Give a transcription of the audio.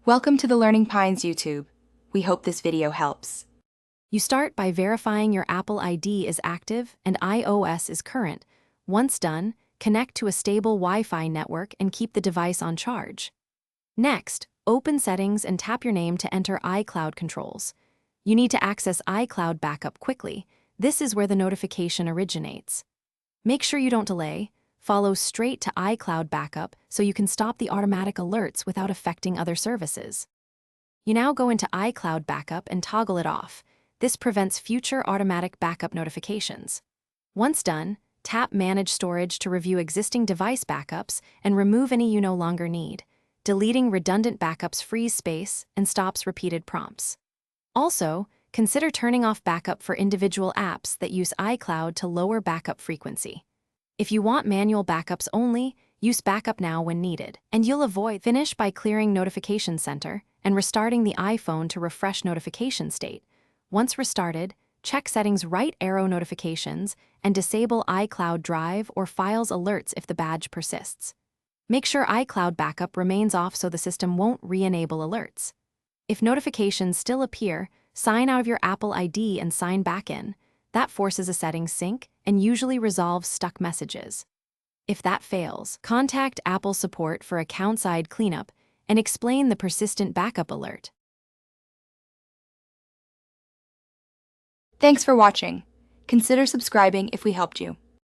Welcome to the Learning Pines YouTube. We hope this video helps. You start by verifying your Apple ID is active and iOS is current. Once done, connect to a stable Wi-Fi network and keep the device on charge. Next, open Settings and tap your name to enter iCloud controls. You need to access iCloud backup quickly. This is where the notification originates. Make sure you don't delay. Follow straight to iCloud backup so you can stop the automatic alerts without affecting other services. You now go into iCloud backup and toggle it off. This prevents future automatic backup notifications. Once done, tap Manage Storage to review existing device backups and remove any you no longer need. Deleting redundant backups frees space and stops repeated prompts. Also, consider turning off backup for individual apps that use iCloud to lower backup frequency. If you want manual backups only, use Backup Now when needed, and you'll avoid. Finish by clearing Notification Center and restarting the iPhone to refresh notification state. Once restarted, check Settings Right Arrow Notifications and disable iCloud Drive or Files alerts if the badge persists. Make sure iCloud backup remains off so the system won't re-enable alerts. If notifications still appear, sign out of your Apple ID and sign back in. That forces a settings sync and usually resolves stuck messages. If that fails, contact Apple support for account-side cleanup and explain the persistent backup alert. Thanks for watching. Consider subscribing if we helped you.